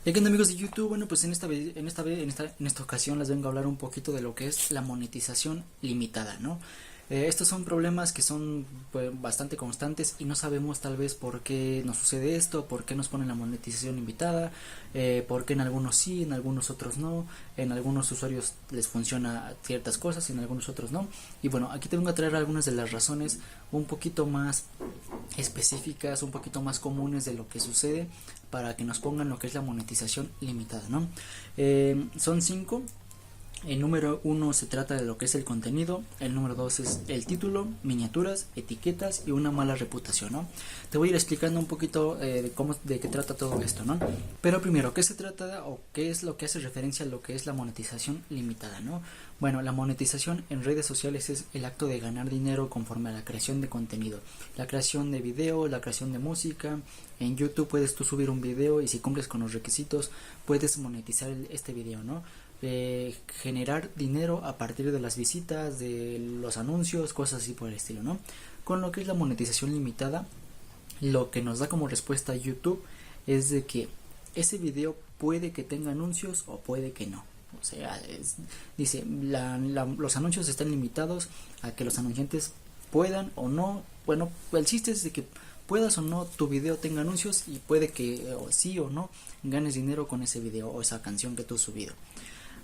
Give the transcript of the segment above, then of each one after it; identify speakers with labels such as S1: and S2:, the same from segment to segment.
S1: ¿Qué onda, amigos de YouTube? Bueno, pues en esta ocasión les vengo a hablar un poquito de lo que es la monetización limitada, ¿no? Estos son problemas que son pues, bastante constantes y no sabemos tal vez por qué nos sucede esto, por qué nos ponen la monetización limitada, por qué en algunos sí, en algunos otros no, en algunos usuarios les funciona ciertas cosas y en algunos otros no. Y bueno, aquí te vengo a traer algunas de las razones un poquito más específicas, un poquito más comunes de lo que sucede para que nos pongan lo que es la monetización limitada, ¿no? Son 5. El número 1 se trata de lo que es el contenido, el número 2 es el título, miniaturas, etiquetas y una mala reputación, ¿no? Te voy a ir explicando un poquito de qué trata todo esto, ¿no? Pero primero, ¿qué se trata o qué es lo que hace referencia a lo que es la monetización limitada, ¿no? Bueno, la monetización en redes sociales es el acto de ganar dinero conforme a la creación de contenido, la creación de video, la creación de música. En YouTube puedes tú subir un video y si cumples con los requisitos puedes monetizar este video, ¿no? Generar dinero a partir de las visitas, de los anuncios, cosas así por el estilo, ¿no? Con lo que es la monetización limitada, lo que nos da como respuesta a YouTube es de que ese video puede que tenga anuncios o puede que no. O sea, dice, los anuncios están limitados a que los anunciantes puedan o no. Bueno, el chiste es de que puedas o no tu video tenga anuncios y puede que sí o no ganes dinero con ese video o esa canción que tú has subido.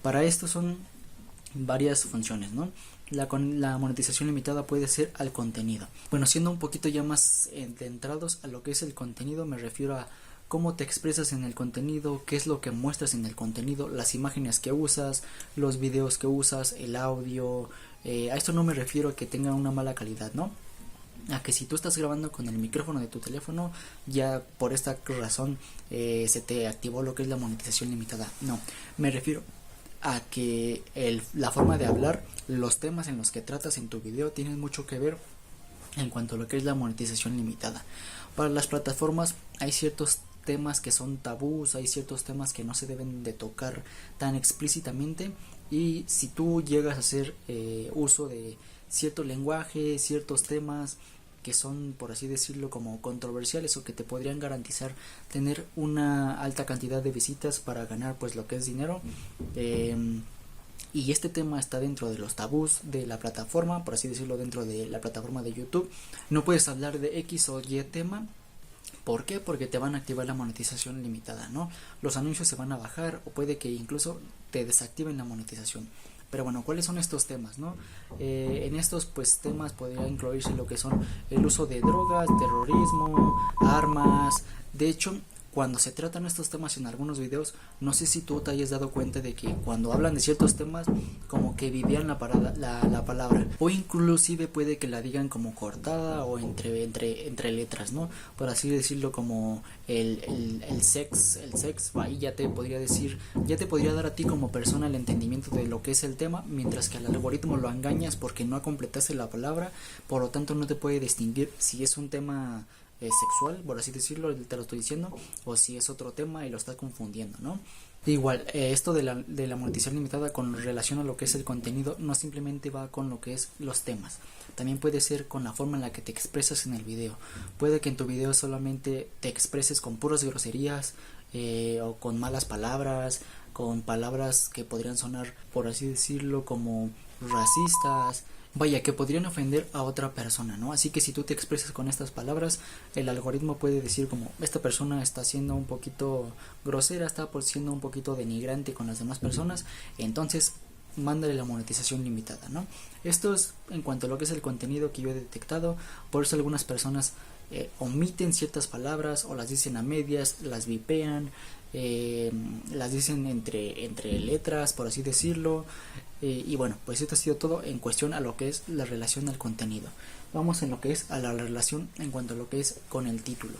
S1: Para esto son varias funciones, ¿no? La monetización limitada puede ser al contenido. Bueno, siendo un poquito ya más centrados a lo que es el contenido, me refiero a cómo te expresas en el contenido, qué es lo que muestras en el contenido, las imágenes que usas, los videos que usas, el audio. A esto no me refiero a que tenga una mala calidad, ¿no? A que si tú estás grabando con el micrófono de tu teléfono, ya por esta razón se te activó lo que es la monetización limitada. No, me refiero a que la forma de hablar, los temas en los que tratas en tu video tienen mucho que ver en cuanto a lo que es la monetización limitada. Para las plataformas hay ciertos temas que son tabús, hay ciertos temas que no se deben de tocar tan explícitamente y si tú llegas a hacer uso de cierto lenguaje, ciertos temas que son, por así decirlo, como controversiales o que te podrían garantizar tener una alta cantidad de visitas para ganar pues lo que es dinero, y este tema está dentro de los tabús de la plataforma, por así decirlo, dentro de la plataforma de YouTube, no puedes hablar de X o Y tema. ¿Por qué? Porque te van a activar la monetización limitada, ¿no? Los anuncios se van a bajar o puede que incluso te desactiven la monetización. Pero bueno, ¿cuáles son estos temas, no? En estos pues temas podría incluirse lo que son el uso de drogas, terrorismo, armas. De hecho, cuando se tratan estos temas en algunos videos, no sé si tú te hayas dado cuenta de que cuando hablan de ciertos temas, como que vivían la palabra, o inclusive puede que la digan como cortada o entre letras, ¿no? Por así decirlo, como el sex, ahí ya te podría decir, ya te podría dar a ti como persona el entendimiento de lo que es el tema, mientras que al algoritmo lo engañas porque no completaste la palabra, por lo tanto no te puede distinguir si es un tema sexual, por así decirlo, te lo estoy diciendo, o si es otro tema y lo estás confundiendo, ¿no? Igual, esto de la monetización limitada con relación a lo que es el contenido no simplemente va con lo que es los temas, también puede ser con la forma en la que te expresas en el video. Puede que en tu video solamente te expreses con puras groserías, o con malas palabras, con palabras que podrían sonar, por así decirlo, como racistas, vaya, que podrían ofender a otra persona, ¿no? Así que si tú te expresas con estas palabras, el algoritmo puede decir como, esta persona está siendo un poquito grosera, está siendo un poquito denigrante con las demás personas, entonces mándale la monetización limitada, ¿no? Esto es en cuanto a lo que es el contenido que yo he detectado. Por eso algunas personas omiten ciertas palabras o las dicen a medias, las vipean, las dicen entre letras, por así decirlo. Y bueno, pues esto ha sido todo en cuestión a lo que es la relación al contenido. Vamos en lo que es a la relación en cuanto a lo que es con el título.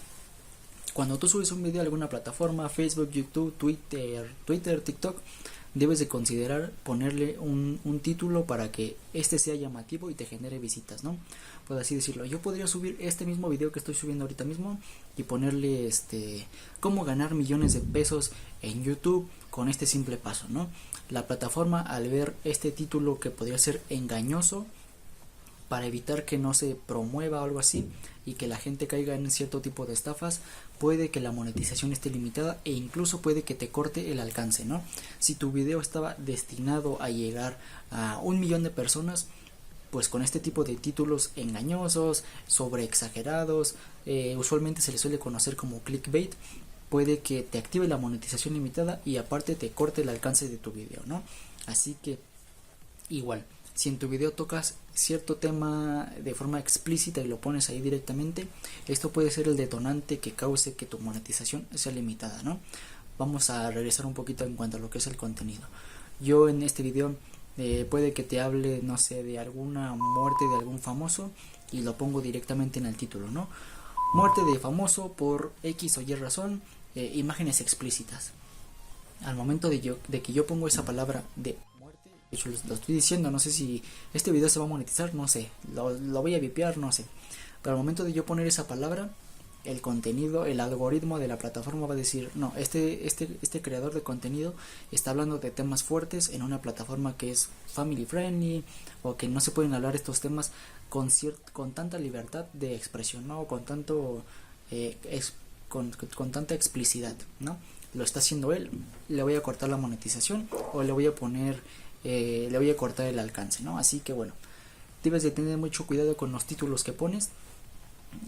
S1: Cuando tú subes un video a alguna plataforma, Facebook, YouTube, Twitter, TikTok, debes de considerar ponerle un título para que este sea llamativo y te genere visitas, ¿no? Por así decirlo, yo podría subir este mismo video que estoy subiendo ahorita mismo y ponerle cómo ganar millones de pesos en YouTube con este simple paso, ¿no? La plataforma, al ver este título que podría ser engañoso, para evitar que no se promueva o algo así y que la gente caiga en cierto tipo de estafas, puede que la monetización esté limitada e incluso puede que te corte el alcance, ¿no? Si tu video estaba destinado a llegar a 1 millón de personas, pues con este tipo de títulos engañosos, sobre exagerados, usualmente se les suele conocer como clickbait, puede que te active la monetización limitada y aparte te corte el alcance de tu video, ¿no? Así que igual, si en tu video tocas cierto tema de forma explícita y lo pones ahí directamente, esto puede ser el detonante que cause que tu monetización sea limitada, ¿no? Vamos a regresar un poquito en cuanto a lo que es el contenido. Yo en este video puede que te hable, no sé, de alguna muerte de algún famoso y lo pongo directamente en el título, ¿no? Muerte de famoso por X o Y razón, imágenes explícitas. Al momento de que yo pongo esa palabra de muerte, de hecho lo estoy diciendo, no sé si este video se va a monetizar, no sé, lo voy a vipear, no sé. Pero al momento de yo poner esa palabra, el contenido, el algoritmo de la plataforma va a decir, no, este creador de contenido está hablando de temas fuertes en una plataforma que es family friendly o que no se pueden hablar estos temas con tanta libertad de expresión, ¿no? Con tanto con tanta explicidad, ¿no? Lo está haciendo él, le voy a cortar la monetización o le voy a poner le voy a cortar el alcance, ¿no? Así que bueno, debes de tener mucho cuidado con los títulos que pones,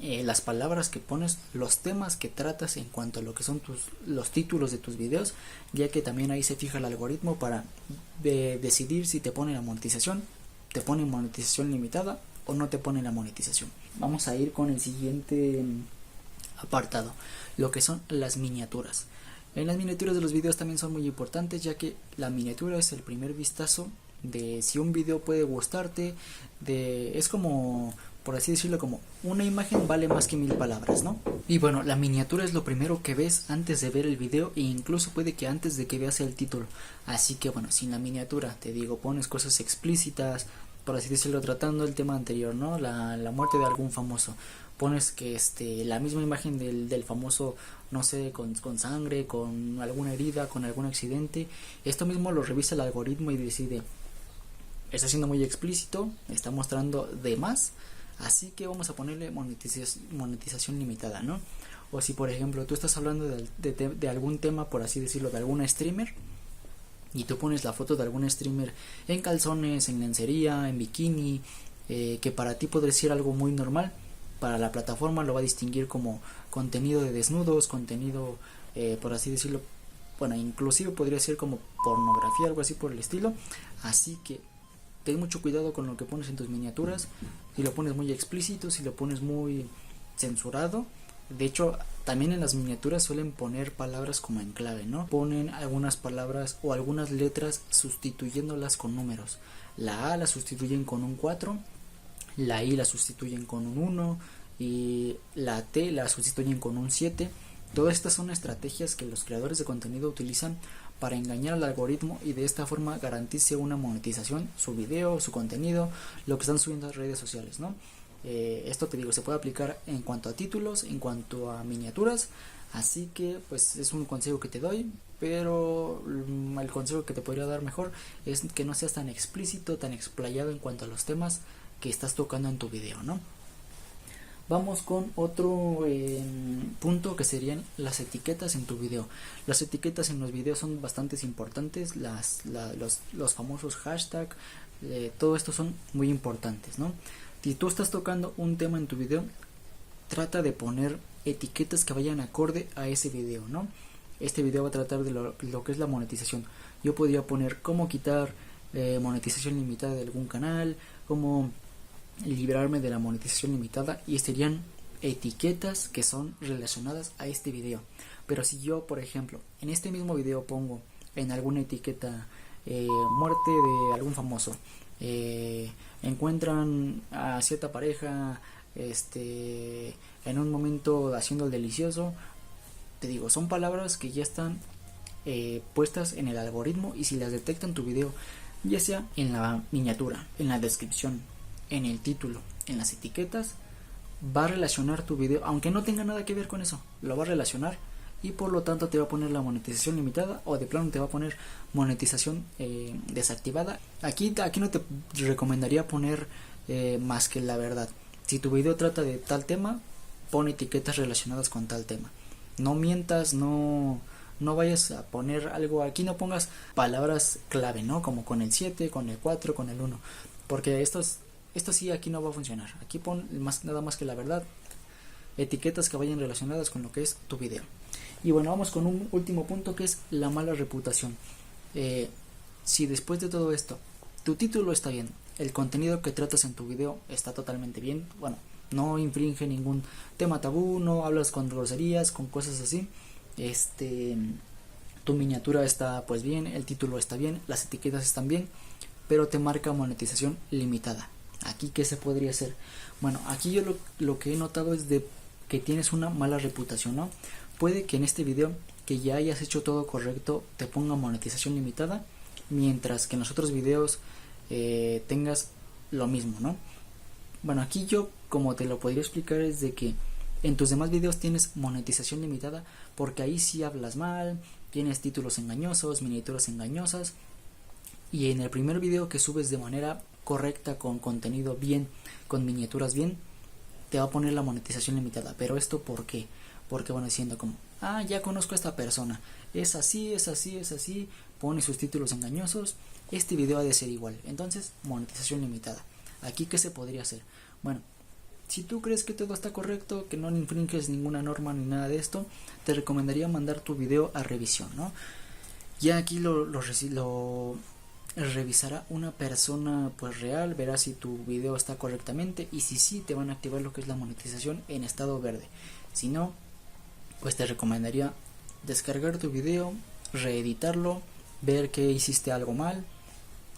S1: las palabras que pones, los temas que tratas en cuanto a lo que son los títulos de tus videos, ya que también ahí se fija el algoritmo para decidir si te pone la monetización, te pone monetización limitada o no te pone la monetización. Vamos a ir con el siguiente apartado, lo que son las miniaturas. En las miniaturas de los videos también son muy importantes, ya que la miniatura es el primer vistazo de si un video puede gustarte, es como, por así decirlo, como una imagen vale más que 1000 palabras, ¿no? Y bueno, la miniatura es lo primero que ves antes de ver el video e incluso puede que antes de que veas el título. Así que bueno, si en la miniatura, te digo, pones cosas explícitas, por así decirlo, tratando el tema anterior, ¿no? La muerte de algún famoso. Pones que la misma imagen del famoso, no sé, con sangre, con alguna herida, con algún accidente. Esto mismo lo revisa el algoritmo y decide, está siendo muy explícito, está mostrando de más, así que vamos a ponerle monetización limitada, ¿no? O si por ejemplo tú estás hablando de algún tema, por así decirlo, de alguna streamer, y tú pones la foto de algún streamer en calzones, en lencería, en bikini, que para ti podría ser algo muy normal, para la plataforma lo va a distinguir como contenido de desnudos, contenido, por así decirlo, bueno, inclusive podría ser como pornografía, algo así por el estilo. Así que ten mucho cuidado con lo que pones en tus miniaturas, si lo pones muy explícito, si lo pones muy censurado. De hecho, también en las miniaturas suelen poner palabras como en clave, ¿no? Ponen algunas palabras o algunas letras sustituyéndolas con números. La A la sustituyen con un 4, la I la sustituyen con un 1 y la T la sustituyen con un 7. Todas estas son estrategias que los creadores de contenido utilizan para engañar al algoritmo y de esta forma garantice una monetización, su video, su contenido, lo que están subiendo a las redes sociales, ¿no? Esto te digo, se puede aplicar en cuanto a títulos, en cuanto a miniaturas, así que pues es un consejo que te doy, pero el consejo que te podría dar mejor es que no seas tan explícito, tan explayado en cuanto a los temas que estás tocando en tu video, ¿no? Vamos con otro punto que serían las etiquetas en tu video. Las etiquetas en los videos son bastante importantes, los famosos hashtags, todo esto son muy importantes, ¿no? Si tú estás tocando un tema en tu video, trata de poner etiquetas que vayan acorde a ese video, ¿no? Este video va a tratar de lo que es la monetización. Yo podría poner cómo quitar monetización limitada de algún canal, cómo librarme de la monetización limitada, y serían etiquetas que son relacionadas a este video. Pero si yo, por ejemplo, en este mismo video pongo en alguna etiqueta muerte de algún famoso, encuentran a cierta pareja en un momento haciendo el delicioso, te digo, son palabras que ya están puestas en el algoritmo, y si las detectan tu video, ya sea en la miniatura, en la descripción, en el título, en las etiquetas, va a relacionar tu video, aunque no tenga nada que ver con eso, lo va a relacionar, y por lo tanto te va a poner la monetización limitada, o de plano te va a poner monetización desactivada. Aquí no te recomendaría poner más que la verdad. Si tu video trata de tal tema, pon etiquetas relacionadas con tal tema. No mientas, no vayas a poner algo, aquí no pongas palabras clave, ¿no? Como con el 7, con el 4, con el 1, porque esto sí aquí no va a funcionar. Aquí pon nada más que la verdad, etiquetas que vayan relacionadas con lo que es tu video. Y bueno, vamos con un último punto, que es la mala reputación. Si después de todo esto tu título está bien, el contenido que tratas en tu video está totalmente bien, bueno, no infringe ningún tema tabú, no hablas con groserías, con cosas así, tu miniatura está pues bien, el título está bien, las etiquetas están bien, pero te marca monetización limitada. Aquí, ¿qué se podría hacer? Bueno, aquí yo lo que he notado es de que tienes una mala reputación, ¿no? Puede que en este video, que ya hayas hecho todo correcto, te ponga monetización limitada, mientras que en los otros videos tengas lo mismo, ¿no? Bueno, aquí yo, como te lo podría explicar, es de que en tus demás videos tienes monetización limitada, porque ahí sí hablas mal, tienes títulos engañosos, miniaturas engañosas, y en el primer video que subes de manera correcta, con contenido bien, con miniaturas bien, te va a poner la monetización limitada. Pero esto, ¿por qué? Porque van diciendo como, ya conozco a esta persona, es así, es así, es así, pone sus títulos engañosos, este video ha de ser igual, entonces monetización limitada. Aquí, ¿qué se podría hacer? Bueno, si tú crees que todo está correcto, que no infringes ninguna norma ni nada de esto, te recomendaría mandar tu video a revisión, ¿no? Ya aquí lo revisará una persona pues real, verá si tu video está correctamente, y si sí, te van a activar lo que es la monetización en estado verde. Si no, pues te recomendaría descargar tu video, reeditarlo, ver que hiciste algo mal,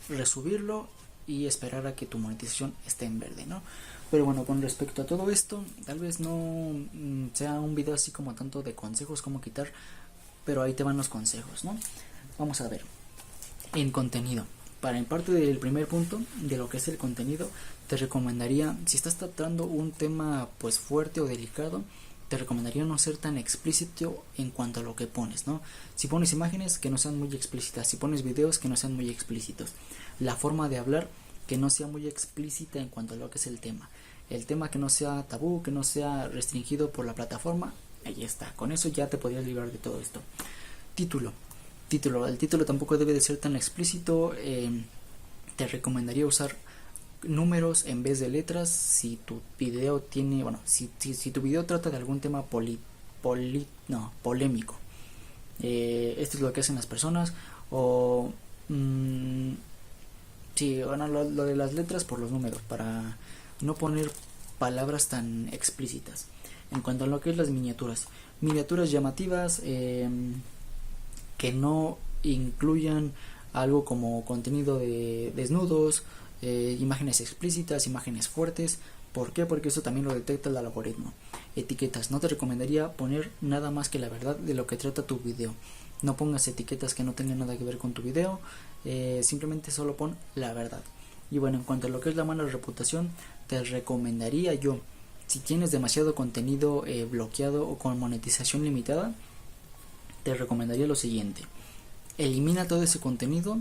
S1: resubirlo y esperar a que tu monetización esté en verde, ¿no? Pero bueno, con respecto a todo esto, tal vez no sea un video así como tanto de consejos cómo quitar, pero ahí te van los consejos, ¿no? Vamos a ver. En contenido, para en parte del primer punto de lo que es el contenido, te recomendaría, si estás tratando un tema pues fuerte o delicado, te recomendaría no ser tan explícito en cuanto a lo que pones, ¿no? Si pones imágenes, que no sean muy explícitas; si pones videos, que no sean muy explícitos. La forma de hablar, que no sea muy explícita en cuanto a lo que es el tema, que no sea tabú, que no sea restringido por la plataforma. Ahí está, con eso ya te podrías librar de todo esto. El título tampoco debe de ser tan explícito. Te recomendaría usar números en vez de letras. Si tu video tiene, bueno, si tu video trata de algún tema polémico, esto es lo que hacen las personas. O sí, bueno, lo de las letras por los números, para no poner palabras tan explícitas. En cuanto a lo que es las miniaturas llamativas, que no incluyan algo como contenido de desnudos, imágenes explícitas, imágenes fuertes. ¿Por qué? Porque eso también lo detecta el algoritmo. Etiquetas, no te recomendaría poner nada más que la verdad de lo que trata tu video. No pongas etiquetas que no tengan nada que ver con tu video, simplemente solo pon la verdad. Y bueno, en cuanto a lo que es la mala reputación, te recomendaría yo, si tienes demasiado contenido bloqueado o con monetización limitada, te recomendaría lo siguiente: elimina todo ese contenido,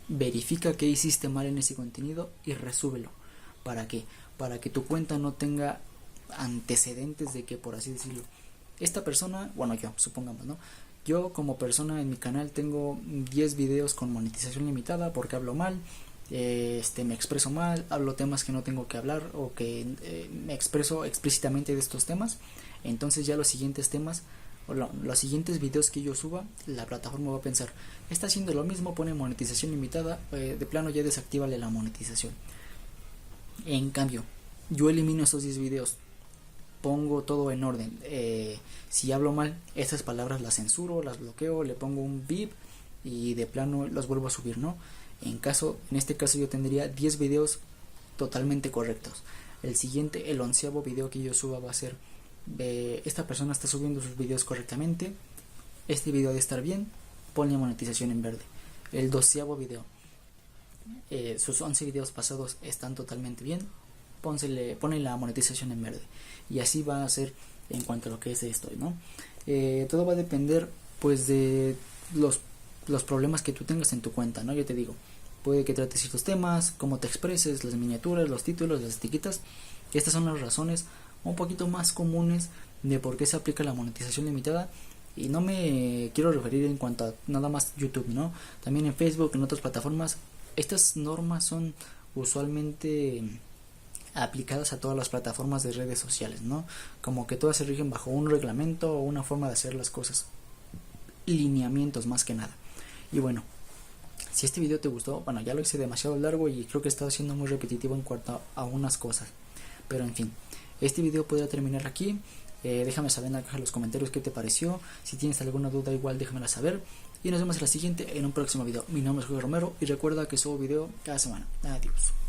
S1: verifica qué hiciste mal en ese contenido y resúbelo. ¿Para qué? Para que tu cuenta no tenga antecedentes de que, por así decirlo, esta persona, bueno, yo, supongamos, ¿no? Yo como persona en mi canal tengo 10 videos con monetización limitada porque hablo mal, me expreso mal, hablo temas que no tengo que hablar, o que me expreso explícitamente de estos temas. Entonces ya los siguientes temas, o los siguientes videos que yo suba, la plataforma va a pensar, está haciendo lo mismo, pone monetización limitada, de plano ya desactívale la monetización. En cambio, yo elimino esos 10 videos, pongo todo en orden. Si hablo mal, esas palabras las censuro, las bloqueo, le pongo un bip y de plano los vuelvo a subir, ¿no? En este caso yo tendría 10 videos totalmente correctos. El 11º video que yo suba va a ser, esta persona está subiendo sus videos correctamente, este video debe estar bien, ponle monetización en verde. El 12º video, sus 11 videos pasados están totalmente bien, ponle la monetización en verde. Y así va a ser en cuanto a lo que es esto, ¿no? Todo va a depender pues de los problemas que tú tengas en tu cuenta, ¿no? Yo te digo, puede que trate ciertos temas, cómo te expreses, las miniaturas, los títulos, las etiquetas. Estas son las razones un poquito más comunes de por qué se aplica la monetización limitada. Y no me quiero referir en cuanto a nada más YouTube, ¿no? También en Facebook, en otras plataformas. Estas normas son usualmente aplicadas a todas las plataformas de redes sociales, ¿no? Como que todas se rigen bajo un reglamento o una forma de hacer las cosas, lineamientos más que nada. Y bueno, si este video te gustó, bueno, ya lo hice demasiado largo y creo que he estado siendo muy repetitivo en cuanto a unas cosas, pero en fin, este video podría terminar aquí. Déjame saber en la caja de los comentarios qué te pareció. Si tienes alguna duda, igual déjamela saber. Y nos vemos en la siguiente, en un próximo video. Mi nombre es Jorge Romero y recuerda que subo video cada semana. Adiós.